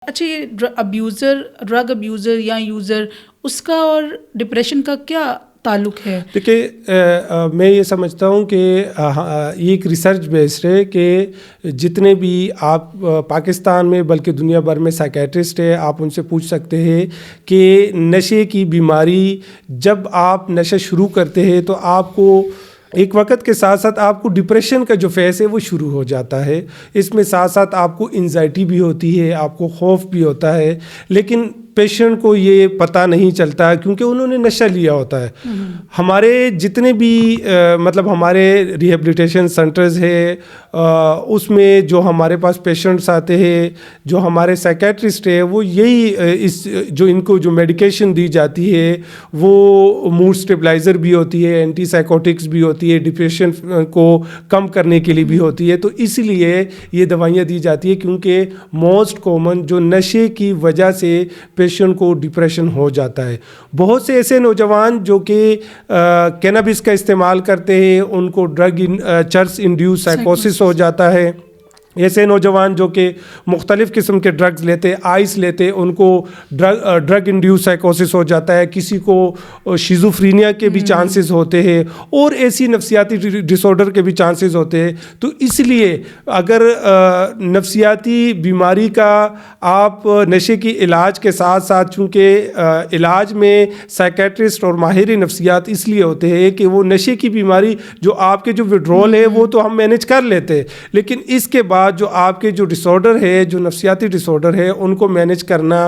اچھا، یہ drug abuser یا یوزر، اس کا اور ڈپریشن کا کیا تعلق ہے؟ دیکھیے، میں یہ سمجھتا ہوں کہ یہ ایک ریسرچ بیسڈ ہے کہ جتنے بھی آپ پاکستان میں بلکہ دنیا بھر میں سائیکیٹرسٹ ہے، آپ ان سے پوچھ سکتے ہیں کہ نشے کی بیماری جب آپ نشہ شروع کرتے ہیں تو آپ کو ایک وقت کے ساتھ ساتھ آپ کو ڈپریشن کا جو فیز ہے وہ شروع ہو جاتا ہے. اس میں ساتھ ساتھ آپ کو انزائٹی بھی ہوتی ہے، آپ کو خوف بھی ہوتا ہے، لیکن پیشنٹ کو یہ پتہ نہیں چلتا کیونکہ انہوں نے نشہ لیا ہوتا ہے. ہمارے جتنے بھی مطلب ہمارے ریہیبلیٹیشن سینٹرز ہے، اس میں جو ہمارے پاس پیشنٹس آتے ہیں، جو ہمارے سائیکیٹرسٹ ہے، وہ یہی جو ان کو جو میڈیکیشن دی جاتی ہے وہ موڈ اسٹیبلائزر بھی ہوتی ہے، اینٹی سائیکوٹکس بھی ہوتی ہے، ڈپریشن کو کم کرنے کے لیے بھی ہوتی ہے. تو اس لیے یہ دوائیاں دی جاتی ہے کیونکہ موسٹ کامن جو نشے کی وجہ سے پیشنٹ کو ڈپریشن ہو جاتا ہے. بہت سے ایسے نوجوان جو کہ کینابس کا استعمال کرتے ہیں، ان کو چرس انڈیوس سائیکوسس ہو جاتا ہے. ایسے نوجوان جو کہ مختلف قسم کے ڈرگز لیتے، آئس لیتے، ان کو ڈرگ انڈیوس سائیکوسس ہو جاتا ہے. کسی کو شیزوفرینیا کے بھی چانسز ہوتے ہیں اور ایسی نفسیاتی ڈس آرڈر کے بھی چانسز ہوتے ہیں. تو اس لیے اگر نفسیاتی بیماری کا آپ نشے کی علاج کے ساتھ ساتھ، چونکہ علاج میں سائیکیٹرسٹ اور ماہر نفسیات اس لیے ہوتے ہیں کہ وہ نشے کی بیماری جو آپ کے جو وڈرول ہے وہ تو ہم مینیج کر لیتے ہیں، لیکن اس کے بعد جو آپ کے جو ڈس آرڈر ہے، جو نفسیاتی ڈس آرڈر ہے، ان کو مینیج کرنا،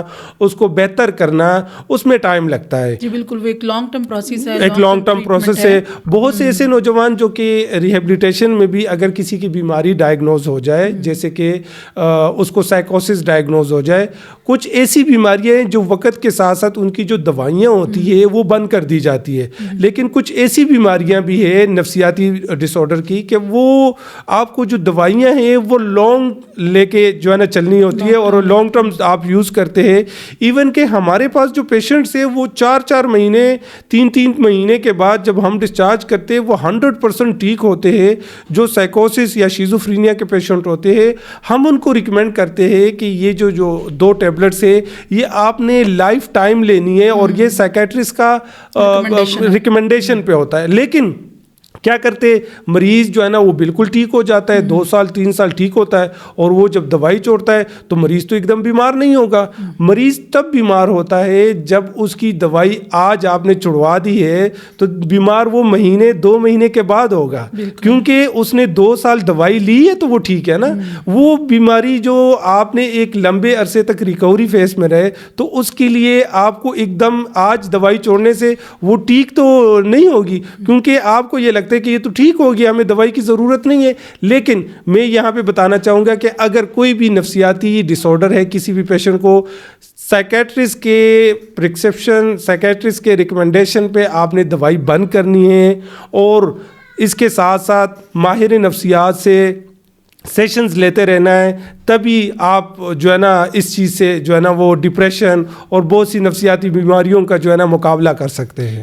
اس کو بہتر کرنا، اس میں ٹائم لگتا ہے. جی بالکل، وہ ایک لانگ ٹرم پروسیس ہے. ایک لانگ ٹرم پروسیس ہے. بہت سے ایسے نوجوان جو کہ ریہیبلیٹیشن میں بھی اگر کسی کی بیماری ڈائگنوز ہو جائے، جیسے کہ اس کو سائیکوسس ڈائگنوز ہو جائے، کچھ ایسی بیماریاں ہیں جو وقت کے ساتھ ساتھ ان کی جو دوائیاں ہوتی ہے وہ بند کر دی جاتی ہے. لیکن کچھ ایسی بیماریاں بھی ہیں نفسیاتی ڈس آرڈر کی کہ وہ آپ کو جو دوائیاں ہیں وہ لانگ لے کے جو ہے نا چلنی ہوتی ہے اور لانگ ٹرم آپ یوز کرتے ہیں. ایون کہ ہمارے پاس جو پیشنٹس ہیں وہ 4 مہینے 3 مہینے کے بعد جب ہم ڈسچارج کرتے ہیں وہ 100% ٹھیک ہوتے ہیں. جو سائیکوسس یا شیزوفرینیا کے پیشنٹ ہوتے ہیں، ہم ان کو ریکمینڈ کرتے ہیں کہ یہ جو 2 ٹیبلٹس ہے یہ آپ نے لائف ٹائم لینی ہے اور یہ سائیکیٹرسٹ کا ریکمنڈیشن پہ ہوتا ہے. لیکن کیا کرتے مریض جو ہے نا وہ بالکل ٹھیک ہو جاتا ہے، 2 سال 3 سال ٹھیک ہوتا ہے، اور وہ جب دوائی چھوڑتا ہے تو مریض تو ایک دم بیمار نہیں ہوگا. مریض تب بیمار ہوتا ہے جب اس کی دوائی آج آپ نے چھڑوا دی ہے تو بیمار وہ 2 مہینے کے بعد ہوگا، کیونکہ اس نے 2 سال دوائی لی ہے تو وہ ٹھیک ہے نا. وہ بیماری جو آپ نے ایک لمبے عرصے تک ریکوری فیس میں رہے تو اس کے لیے آپ کو ایک دم آج دوائی چھوڑنے سے وہ ٹھیک تو نہیں ہوگی، کیونکہ آپ کو یہ لگتا کہ یہ تو ٹھیک ہو گیا، ہمیں دوائی کی ضرورت نہیں ہے. لیکن میں یہاں پہ بتانا چاہوں گا کہ اگر کوئی بھی نفسیاتی ڈس آرڈر ہے کسی بھی پیشنٹ کو، سائیکیٹرسٹ کے پرسکرپشن، سائیکیٹرسٹ کے ریکمنڈیشن پہ آپ نے دوائی بند کرنی ہے، اور اس کے ساتھ ساتھ ماہر نفسیات سے سیشنز لیتے رہنا ہے. تبھی آپ جو ہے نا اس چیز سے جو ہے نا وہ ڈپریشن اور بہت سی نفسیاتی بیماریوں کا جو ہے نا مقابلہ کر سکتے ہیں.